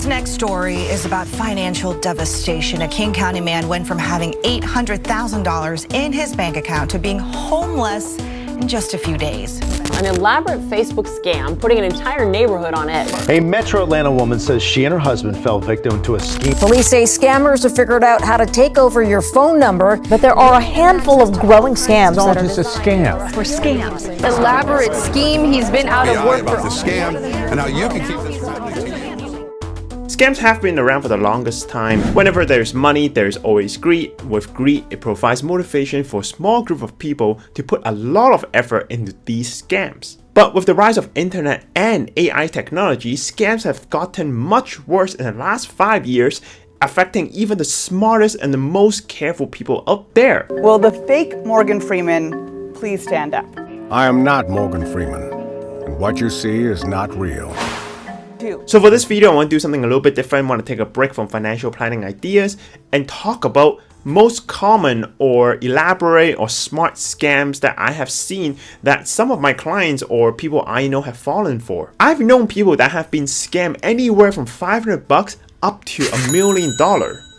This next story is about financial devastation. A King County man went from having $800,000 in his bank account to being homeless in just a few days. An elaborate Facebook scam putting an entire neighborhood on edge. A Metro Atlanta woman says she and her husband fell victim to a scheme. Police say scammers have figured out how to take over your phone number, but there are a handful of growing scams. It's all just a scam. For scams. Elaborate scheme. He's been out of work about the scam and how you can keep this. Scams have been around for the longest time. Whenever there's money, there's always greed. With greed, it provides motivation for a small group of people to put a lot of effort into these scams. But with the rise of internet and AI technology, scams have gotten much worse in the last 5 years, affecting even the smartest and the most careful people out there. Will the fake Morgan Freeman please stand up? I am not Morgan Freeman, and what you see is not real. So for this video, I want to do something a little bit different. I want to take a break from financial planning ideas and talk about most common or elaborate or smart scams that I have seen that some of my clients or people I know have fallen for. I've known people that have been scammed anywhere from $500 up to $1 million.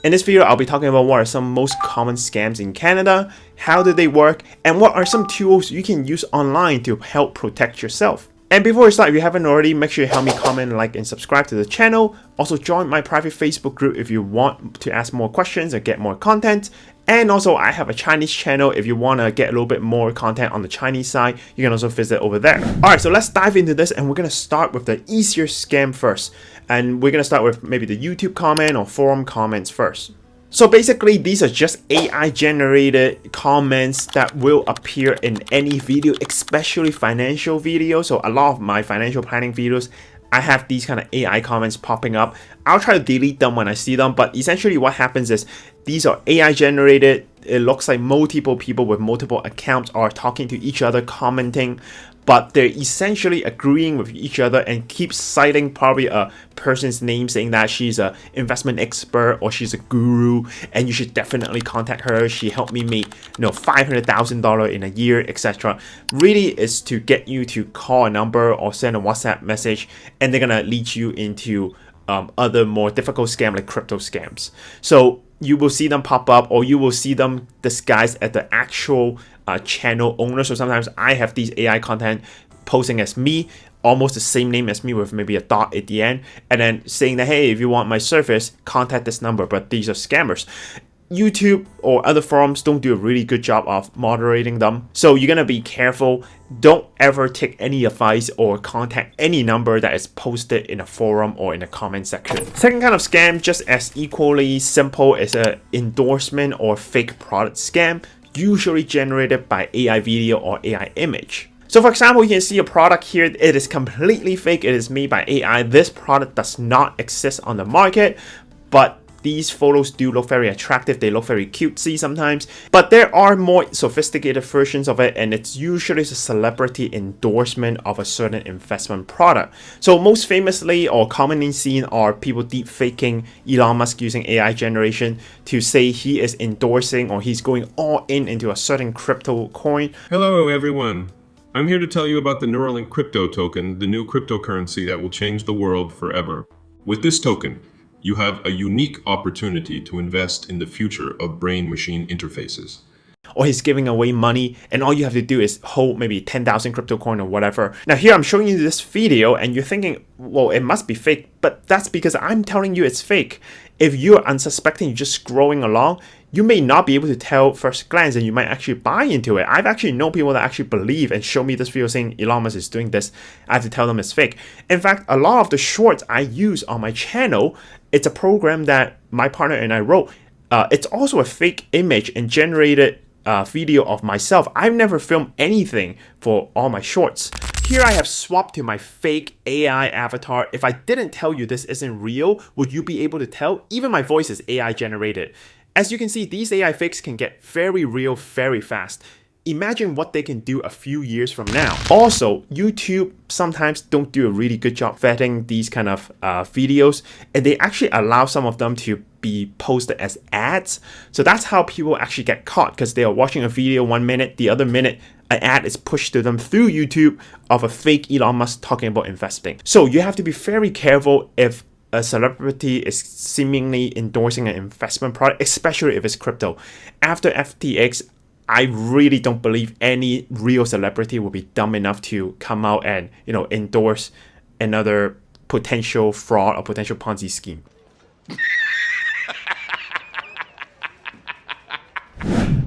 In this video, I'll be talking about what are some most common scams in Canada, how do they work, and what are some tools you can use online to help protect yourself. And before we start, if you haven't already, make sure you help me comment, like, and subscribe to the channel. Also join my private Facebook group if you want to ask more questions or get more content. And also I have a Chinese channel. If you want to get a little bit more content on the Chinese side, you can also visit over there. Alright, so let's dive into this, and we're going to start with the easier scam first. And we're going to start with maybe the YouTube comment or forum comments first. So basically, these are just AI generated comments that will appear in any video, especially financial videos. So a lot of my financial planning videos, I have these kind of AI comments popping up. I'll try to delete them when I see them, but essentially what happens is these are AI generated. It looks like multiple people with multiple accounts are talking to each other, commenting, but they're essentially agreeing with each other and keep citing probably a person's name, saying that she's an investment expert or she's a guru and you should definitely contact her. She helped me make, $500,000 in a year, etc. Really is to get you to call a number or send a WhatsApp message, and they're gonna lead you into other more difficult scams like crypto scams. So you will see them pop up, or you will see them disguised as the actual channel owner. So sometimes I have these AI content posting as me, almost the same name as me with maybe a dot at the end, and then saying that, hey, if you want my service, contact this number. But these are scammers. YouTube or other forums don't do a really good job of moderating them. So you're gonna be careful. Don't ever take any advice or contact any number that is posted in a forum or in a comment section. Second kind of scam, just as equally simple as an endorsement or fake product scam, usually generated by AI video or AI image. So for example, you can see a product here. It is completely fake. It is made by AI. This product does not exist on the market, but these photos do look very attractive. They look very cutesy sometimes, but there are more sophisticated versions of it, and it's usually a celebrity endorsement of a certain investment product. So most famously or commonly seen are people deep faking Elon Musk using AI generation to say he is endorsing or he's going all in into a certain crypto coin. Hello everyone. I'm here to tell you about the Neuralink crypto token, the new cryptocurrency that will change the world forever. With this token, you have a unique opportunity to invest in the future of brain-machine interfaces. Or he's giving away money, and all you have to do is hold maybe 10,000 crypto coin or whatever. Now here I'm showing you this video and you're thinking, well, it must be fake, but that's because I'm telling you it's fake. If you're unsuspecting, you're just scrolling along, you may not be able to tell first glance, and you might actually buy into it. I've actually known people that actually believe and show me this video saying Elon Musk is doing this. I have to tell them it's fake. In fact, a lot of the shorts I use on my channel, it's a program that my partner and I wrote. It's also a fake image and generated video of myself. I've never filmed anything for all my shorts. Here I have swapped to my fake AI avatar. If I didn't tell you this isn't real, would you be able to tell? Even my voice is AI generated. As you can see, these AI fakes can get very real very fast. Imagine what they can do a few years from now. Also, YouTube sometimes don't do a really good job vetting these kind of videos, and they actually allow some of them to be posted as ads. So that's how people actually get caught, because they are watching a video 1 minute, the other minute an ad is pushed to them through YouTube of a fake Elon Musk talking about investing. So you have to be very careful if a celebrity is seemingly endorsing an investment product, especially if it's crypto. After FTX, I really don't believe any real celebrity will be dumb enough to come out and, endorse another potential fraud or potential Ponzi scheme.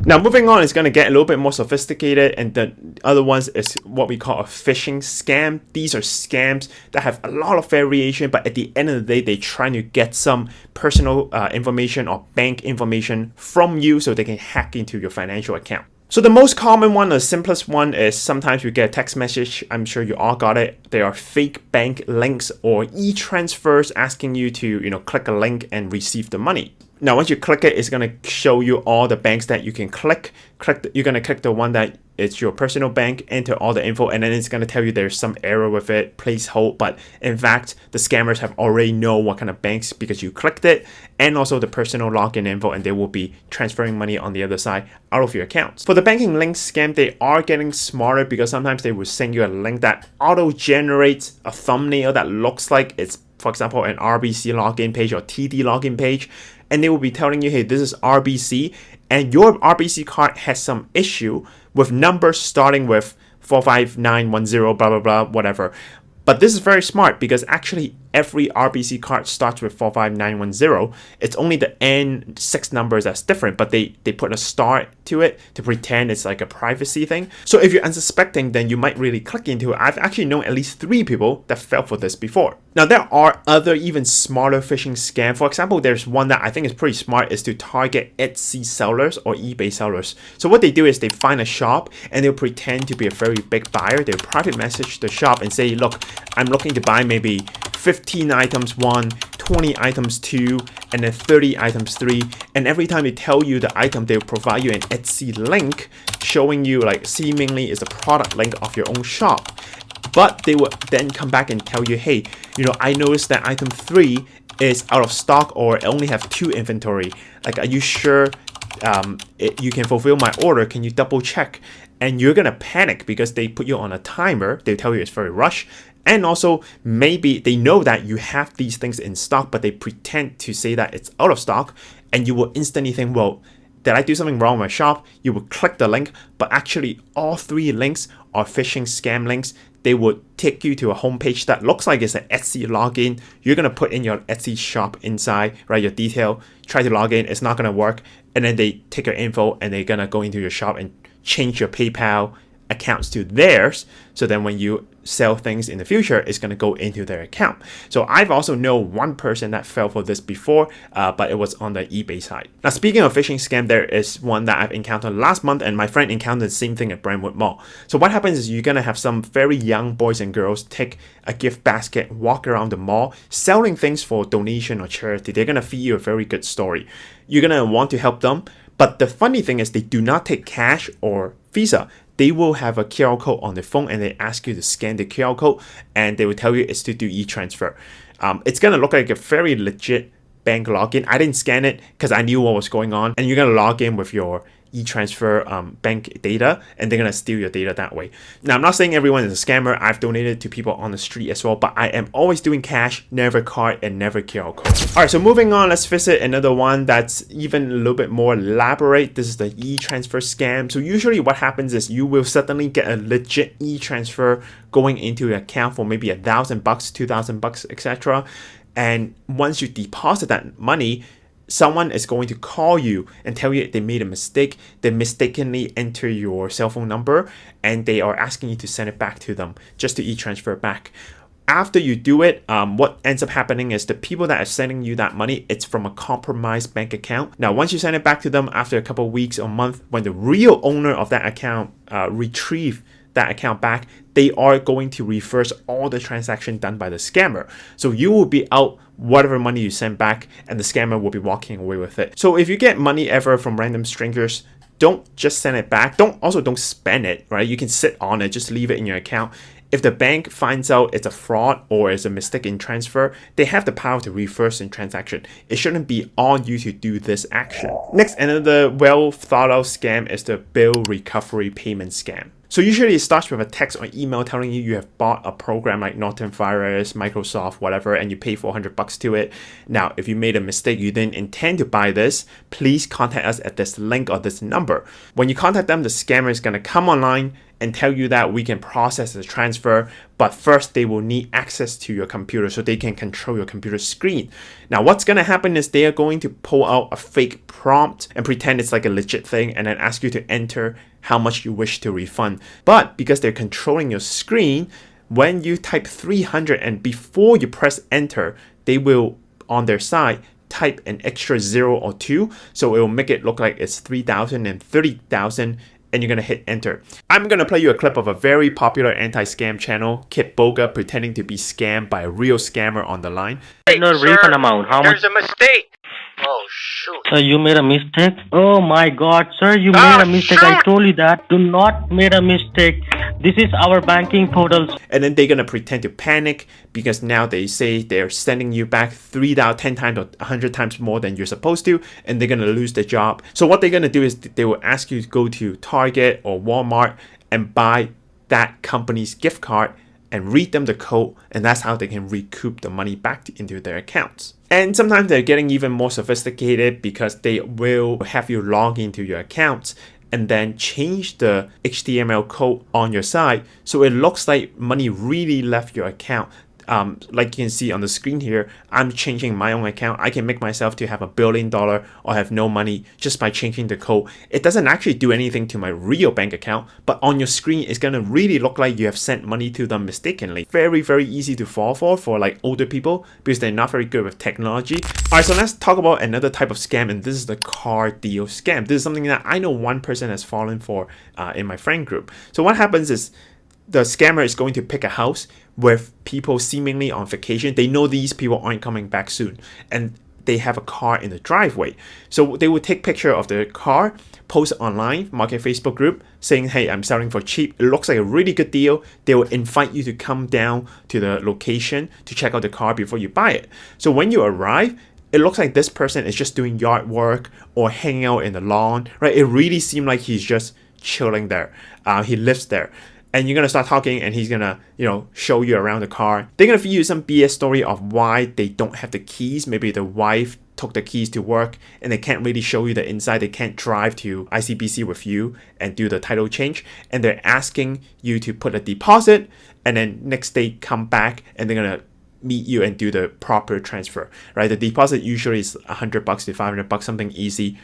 Now, moving on, it's going to get a little bit more sophisticated, and the other ones is what we call a phishing scam. These are scams that have a lot of variation, but at the end of the day, they're trying to get some personal information or bank information from you so they can hack into your financial account. So the most common one, the simplest one, is sometimes you get a text message. I'm sure you all got it. They are fake bank links or e-transfers asking you to, click a link and receive the money. Now, once you click it, it's going to show you all the banks that you can click. You're going to click the one that it's your personal bank, enter all the info, and then it's going to tell you there's some error with it, please hold. But in fact, the scammers have already know what kind of banks because you clicked it, and also the personal login info, and they will be transferring money on the other side out of your accounts. For the banking link scam, they are getting smarter because sometimes they will send you a link that auto-generates a thumbnail that looks like it's, for example, an RBC login page or TD login page. And they will be telling you, hey, this is RBC, and your RBC card has some issue with numbers starting with 45910, blah, blah, blah, whatever. But this is very smart because actually every RBC card starts with 45910. It's only the N6 numbers that's different, but they put a star to it to pretend it's like a privacy thing. So if you're unsuspecting, then you might really click into it. I've actually known at least 3 people that fell for this before. Now, there are other even smarter phishing scams. For example, there's one that I think is pretty smart, is to target Etsy sellers or eBay sellers. So what they do is they find a shop and they'll pretend to be a very big buyer. They'll private message the shop and say, look, I'm looking to buy maybe 15 items 1, 20 items 2, and then 30 items 3. And every time they tell you the item, they'll provide you an Etsy link showing you like seemingly is a product link of your own shop. But they will then come back and tell you, hey, I noticed that item 3 is out of stock or only have 2 inventory. Like, are you sure you can fulfill my order? Can you double check? And you're gonna panic because they put you on a timer. They tell you it's very rushed. And also, maybe they know that you have these things in stock, but they pretend to say that it's out of stock. And you will instantly think, well, did I do something wrong with my shop? You will click the link, but actually all 3 links are phishing scam links. They would take you to a homepage that looks like it's an Etsy login. You're going to put in your Etsy shop inside, right? Your detail, try to log in, it's not going to work. And then they take your info and they're going to go into your shop and change your PayPal accounts to theirs. So then when you sell things in the future, it's going to go into their account. So I've also known one person that fell for this before, but it was on the eBay side. Now, speaking of phishing scam, there is one that I've encountered last month, and my friend encountered the same thing at Brentwood Mall. So what happens is you're going to have some very young boys and girls take a gift basket, walk around the mall, selling things for donation or charity. They're going to feed you a very good story. You're going to want to help them. But the funny thing is they do not take cash or Visa. They will have a QR code on the phone and they ask you to scan the QR code and they will tell you it's to do e-transfer. It's going to look like a very legit bank login. I didn't scan it because I knew what was going on. And you're going to log in with your e-transfer bank data and they're going to steal your data that way. Now, I'm not saying everyone is a scammer. I've donated to people on the street as well, but I am always doing cash, never card, and never QR code. All right, so moving on, let's visit another one that's even a little bit more elaborate. This is the e-transfer scam. So usually what happens is you will suddenly get a legit e-transfer going into your account for maybe $1,000, $2,000, etc. And once you deposit that money, someone is going to call you and tell you they made a mistake. They mistakenly enter your cell phone number and they are asking you to send it back to them just to e-transfer it back. After you do it, what ends up happening is the people that are sending you that money, it's from a compromised bank account. Now, once you send it back to them after a couple of weeks or month, when the real owner of that account retrieve that account back, they are going to reverse all the transaction done by the scammer. So you will be out whatever money you send back and the scammer will be walking away with it. So if you get money ever from random strangers, don't just send it back. Don't spend it, right? You can sit on it, just leave it in your account. If the bank finds out it's a fraud or it's a mistake in transfer, they have the power to reverse the transaction. It shouldn't be on you to do this action. Next, another well thought out scam is the bill recovery payment scam. So usually it starts with a text or email telling you you have bought a program like Norton Virus, Microsoft, whatever, and you pay $400 to it. Now, if you made a mistake, you didn't intend to buy this, please contact us at this link or this number. When you contact them, the scammer is going to come online and tell you that we can process the transfer, but first they will need access to your computer so they can control your computer screen. Now, what's going to happen is they are going to pull out a fake prompt and pretend it's like a legit thing and then ask you to enter how much you wish to refund. But because they're controlling your screen, when you type 300 and before you press enter, they will, on their side, type an extra 0 or 2, so it will make it look like it's 3,000 and 30,000, and you're gonna hit enter. I'm gonna play you a clip of a very popular anti-scam channel, Kit Boga, pretending to be scammed by a real scammer on the line. No refund amount. How much? There's a mistake. Oh shoot. Sir, you made a mistake? Oh my god, sir, you made a mistake. Shoot. I told you that. Do not make a mistake. This is our banking portal. And then they're gonna pretend to panic because now they say they're sending you back 3,000, 10 times or 100 times more than you're supposed to, and they're gonna lose their job. So what they're gonna do is they will ask you to go to Target or Walmart and buy that company's gift card and read them the code, and that's how they can recoup the money back into their accounts. And sometimes they're getting even more sophisticated because they will have you log into your accounts and then change the HTML code on your side so it looks like money really left your account. Like you can see on the screen here, I'm changing my own account. I can make myself to have $1 billion or have no money just by changing the code. It doesn't actually do anything to my real bank account, but on your screen, it's gonna really look like you have sent money to them mistakenly. Very, very easy to fall for like older people because they're not very good with technology. All right, so let's talk about another type of scam, and this is the car deal scam. This is something that I know one person has fallen for in my friend group. So what happens is the scammer is going to pick a house with people seemingly on vacation. They know these people aren't coming back soon, and they have a car in the driveway. So they will take picture of the car, post it online, market Facebook group, saying, hey, I'm selling for cheap. It looks like a really good deal. They will invite you to come down to the location to check out the car before you buy it. So when you arrive, it looks like this person is just doing yard work or hanging out in the lawn, right? It really seemed like he's just chilling there. He lives there. And you're gonna start talking, and he's gonna, show you around the car. They're gonna feed you some BS story of why they don't have the keys. Maybe the wife took the keys to work, and they can't really show you the inside. They can't drive to ICBC with you and do the title change. And they're asking you to put a deposit, and then next day come back, and they're gonna meet you and do the proper transfer. Right? The deposit usually is $100 to $500, something easy.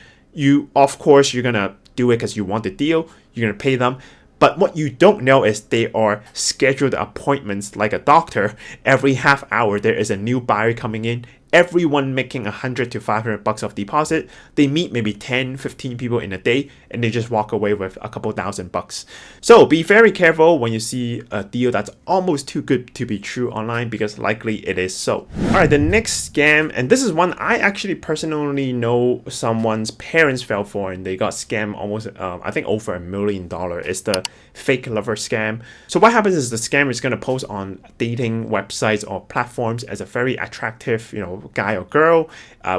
Of course, you're gonna do it because you want the deal. You're gonna pay them. But what you don't know is they are scheduled appointments like a doctor. Every half hour, there is a new buyer coming in. Everyone making $100 to $500 of deposit. They meet maybe 10, 15 people in a day, and they just walk away with a couple $1,000s. So be very careful when you see a deal that's almost too good to be true online, because likely it is so. All right, the next scam, and this is one I actually personally know someone's parents fell for, and they got scammed almost, I think over $1 million. It's the fake lover scam. So what happens is the scammer is going to post on dating websites or platforms as a very attractive, guy or girl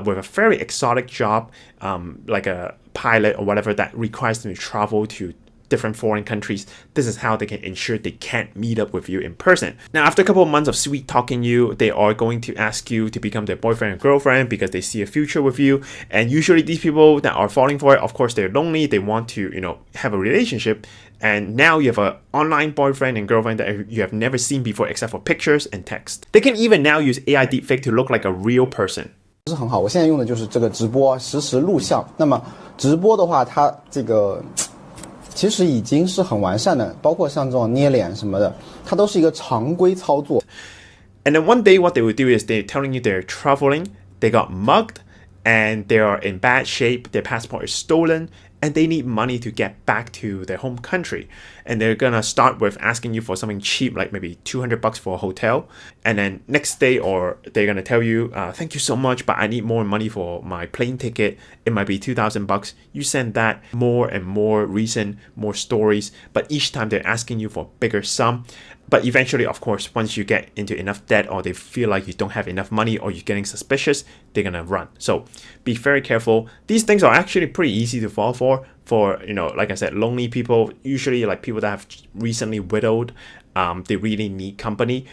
with a very exotic job, like a pilot or whatever, that requires them to travel to different foreign countries. This is how they can ensure they can't meet up with you in person. Now, after a couple of months of sweet talking you, they are going to ask you to become their boyfriend or girlfriend because they see a future with you. And usually these people that are falling for it, of course, they're lonely. They want to, have a relationship. And now you have an online boyfriend and girlfriend that you have never seen before except for pictures and text. They can even now use AI deepfake to look like a real person. 是很好，我现在用的就是这个直播实时录像。那么直播的话，它这个其实已经是很完善的，包括像这种捏脸什么的，它都是一个常规操作。And then one day what they will do is they're telling you they're traveling, they got mugged, and they are in bad shape, their passport is stolen, and they need money to get back to their home country. And they're gonna start with asking you for something cheap, like maybe $200 for a hotel. And then next day, or they're gonna tell you, thank you so much, but I need more money for my plane ticket. It might be $2,000. You send that, more and more reason, more stories. But each time they're asking you for a bigger sum. But eventually, of course, once you get into enough debt, or they feel like you don't have enough money, or you're getting suspicious, they're gonna run. So be very careful. These things are actually pretty easy to fall for, for, like I said, lonely people, usually like people that have recently widowed, they really need company.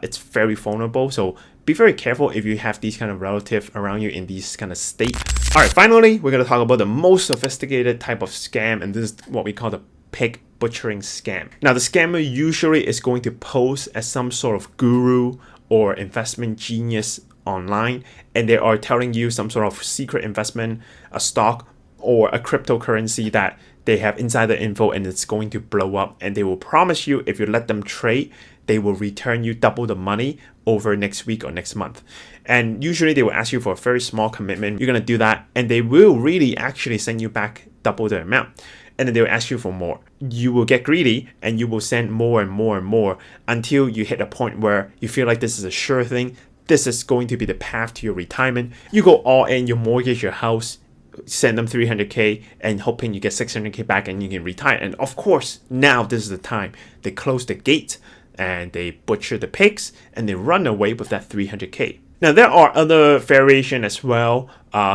It's very vulnerable. So be very careful if you have these kind of relatives around you in these kind of state. All right, finally, we're going to talk about the most sophisticated type of scam, and this is what we call the pig butchering scam. Now, the scammer usually is going to pose as some sort of guru or investment genius online, and they are telling you some sort of secret investment, a stock or a cryptocurrency that they have insider info and it's going to blow up, and they will promise you if you let them trade, they will return you double the money over next week or next month. And usually they will ask you for a very small commitment. You're going to do that, and they will really actually send you back double the amount. And then they'll ask you for more. You will get greedy and you will send more and more and more until you hit a point where you feel like this is a sure thing. This is going to be the path to your retirement. You go all in, you mortgage your house, send them 300K and hoping you get 600K back and you can retire. And of course, now this is the time. They close the gate and they butcher the pigs and they run away with that 300K. Now, there are other variations as well.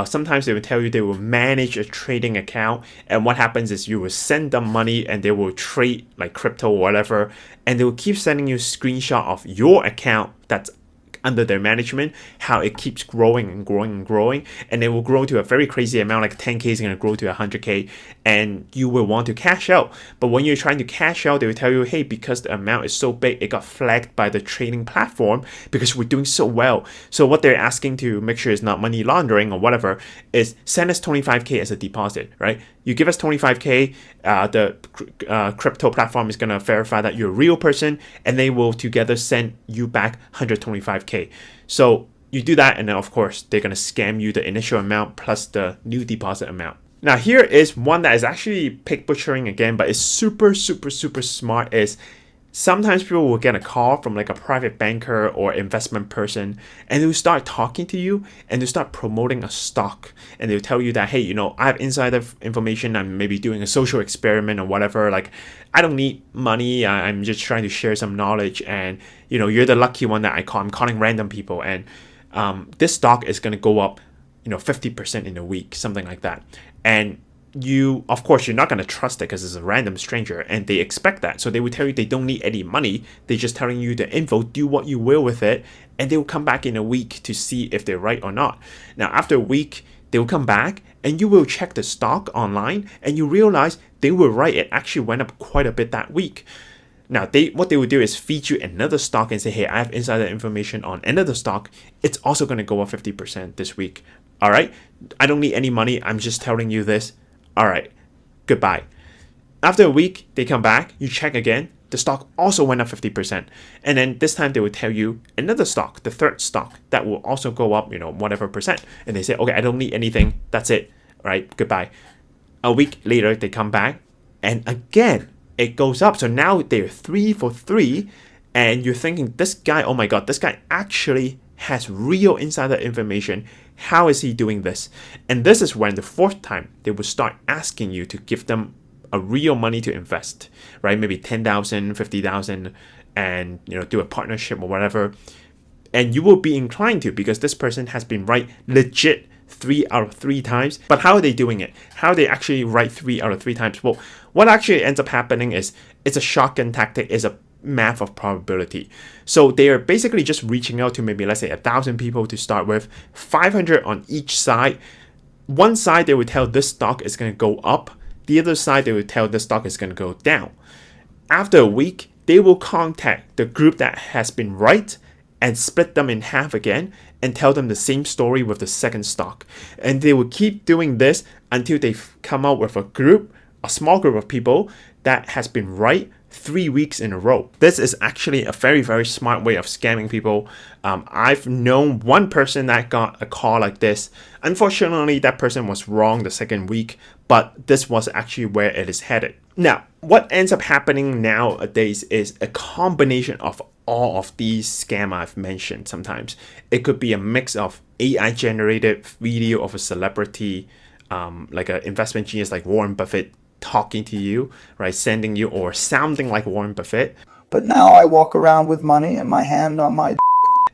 Sometimes they will tell you they will manage a trading account, and what happens is you will send them money and they will trade like crypto or whatever, and they will keep sending you a screenshot of your account that's under their management, how it keeps growing and growing and growing, and it will grow to a very crazy amount, like 10K is going to grow to 100K, and you will want to cash out. But when you're trying to cash out, they will tell you, hey, because the amount is so big, it got flagged by the trading platform because we're doing so well. So what they're asking to make sure it's not money laundering or whatever is send us 25K as a deposit, right? You give us 25K, the crypto platform is going to verify that you're a real person, and they will together send you back 125K. So you do that, and then of course they're going to scam you the initial amount plus the new deposit amount. Now, here is one that is actually pig butchering again, but it's super smart. Is sometimes people will get a call from like a private banker or investment person, and they'll start talking to you and they'll start promoting a stock, and they'll tell you that, hey, I have insider information, I'm maybe doing a social experiment or whatever, like I don't need money, I'm just trying to share some knowledge, and you're the lucky one that I'm calling random people, and this stock is going to go up 50% in a week, something like that. And you, of course, you're not going to trust it because it's a random stranger, and they expect that. So they will tell you they don't need any money. They're just telling you the info, do what you will with it, and they will come back in a week to see if they're right or not. Now, after a week, they will come back and you will check the stock online and you realize they were right. It actually went up quite a bit that week. Now, what they will do is feed you another stock and say, hey, I have insider information on another stock. It's also going to go up 50% this week. All right. I don't need any money. I'm just telling you this. All right, goodbye. After a week, they come back, you check again, the stock also went up 50%. And then this time they will tell you another stock, the third stock, that will also go up, whatever percent. And they say, okay, I don't need anything, that's it, all right, goodbye. A week later, they come back, and again, it goes up. So now they're 3 for 3, and you're thinking, this guy, oh my God, this guy actually has real insider information. How is he doing this? And this is when the fourth time they will start asking you to give them a real money to invest, right? Maybe 10,000, 50,000, and do a partnership or whatever. And you will be inclined to, because this person has been right legit 3 out of 3 times. But how are they doing it? How are they actually right 3 out of 3 times? Well, what actually ends up happening is it's a shotgun tactic, is a math of probability. So they are basically just reaching out to maybe, let's say, 1,000 people to start with, 500 on each side. One side they will tell this stock is going to go up, the other side they will tell this stock is going to go down. After a week, they will contact the group that has been right and split them in half again and tell them the same story with the second stock. And they will keep doing this until they come out with a small group of people that has been right 3 weeks in a row. This is actually a very, very smart way of scamming people. I've known one person that got a call like this. Unfortunately, that person was wrong the second week, but this was actually where it is headed. Now, what ends up happening nowadays is a combination of all of these scams I've mentioned sometimes. It could be a mix of AI generated video of a celebrity, like an investment genius like Warren Buffett, talking to you, right, sending you or sounding like Warren Buffett. But now I walk around with money and my hand on my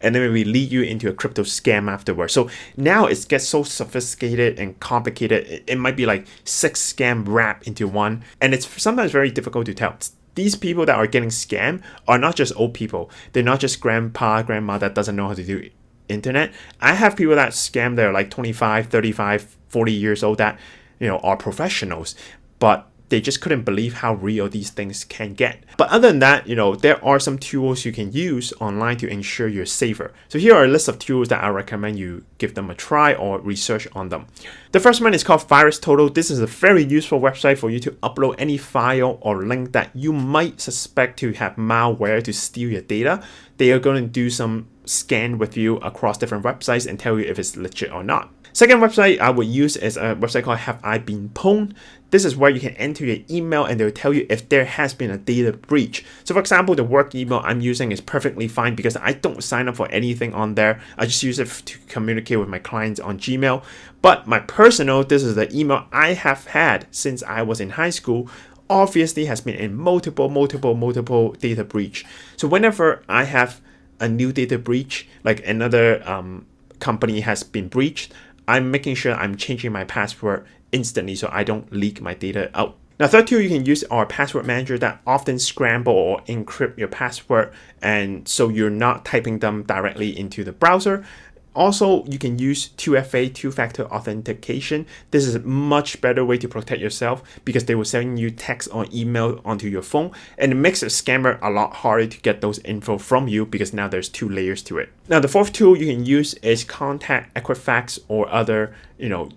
and then maybe lead you into a crypto scam afterwards. So now it gets so sophisticated and complicated. It might be like 6 scams wrapped into one, and it's sometimes very difficult to tell. These people that are getting scammed are not just old people. They're not just grandpa, grandma that doesn't know how to do internet. I have people that scam that are like 25, 35, 40 years old that, are professionals, but they just couldn't believe how real these things can get. But other than that, there are some tools you can use online to ensure you're safer. So here are a list of tools that I recommend you give them a try or research on them. The first one is called VirusTotal. This is a very useful website for you to upload any file or link that you might suspect to have malware to steal your data. They are going to do some scan with you across different websites and tell you if it's legit or not. Second website I would use is a website called Have I Been Pwned? This is where you can enter your email and they'll tell you if there has been a data breach. So for example, the work email I'm using is perfectly fine because I don't sign up for anything on there. I just use it to communicate with my clients on Gmail. But my personal, this is the email I have had since I was in high school, obviously has been in multiple data breach. So whenever I have a new data breach, like another company has been breached, I'm making sure I'm changing my password instantly so I don't leak my data out. Now, third tool you can use are password manager that often scramble or encrypt your password, and so you're not typing them directly into the browser. Also, you can use 2FA, two-factor authentication. This is a much better way to protect yourself because they will send you text or email onto your phone, and it makes a scammer a lot harder to get those info from you because now there's 2 layers to it. Now, the fourth tool you can use is contact Equifax or other,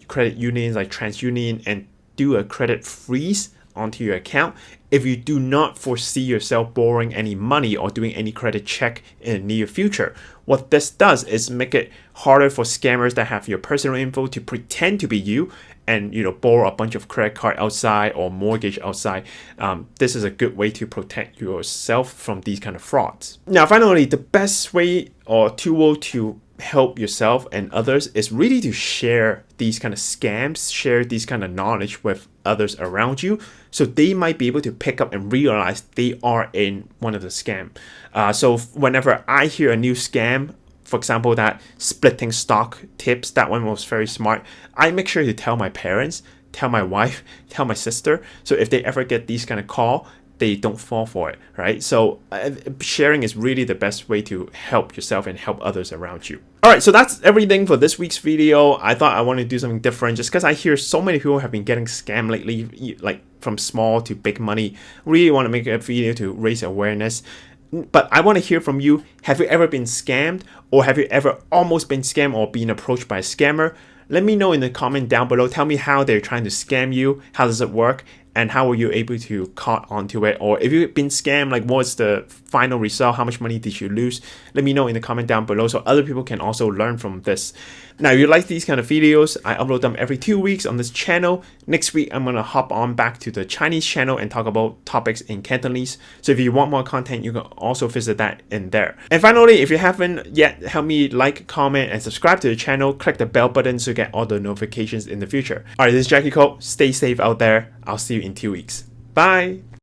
credit unions like TransUnion and do a credit freeze onto your account if you do not foresee yourself borrowing any money or doing any credit check in the near future. What this does is make it harder for scammers that have your personal info to pretend to be you and borrow a bunch of credit card outside or mortgage outside. This is a good way to protect yourself from these kind of frauds. Now finally, the best way or tool to help yourself and others is really to share these kind of scams, share these kind of knowledge with others around you, so they might be able to pick up and realize they are in one of the scam. So whenever I hear a new scam, for example, that splitting stock tips, that one was very smart, I make sure to tell my parents, tell my wife, tell my sister, so if they ever get these kind of call, they don't fall for it, right? So sharing is really the best way to help yourself and help others around you. All right, so that's everything for this week's video. I thought I wanted to do something different just because I hear so many people have been getting scammed lately, like from small to big money. Really want to make a video to raise awareness. But I want to hear from you. Have you ever been scammed, or have you ever almost been scammed or been approached by a scammer? Let me know in the comment down below. Tell me how they're trying to scam you. How does it work? And how were you able to caught onto it? Or if you've been scammed, like what's the final result? How much money did you lose? Let me know in the comment down below so other people can also learn from this. Now, if you like these kind of videos, I upload them every 2 weeks on this channel. Next week, I'm going to hop on back to the Chinese channel and talk about topics in Cantonese. So if you want more content, you can also visit that in there. And finally, if you haven't yet, help me like, comment, and subscribe to the channel. Click the bell button to get all the notifications in the future. All right, this is Jackie Cole. Stay safe out there. I'll see you in 2 weeks. Bye.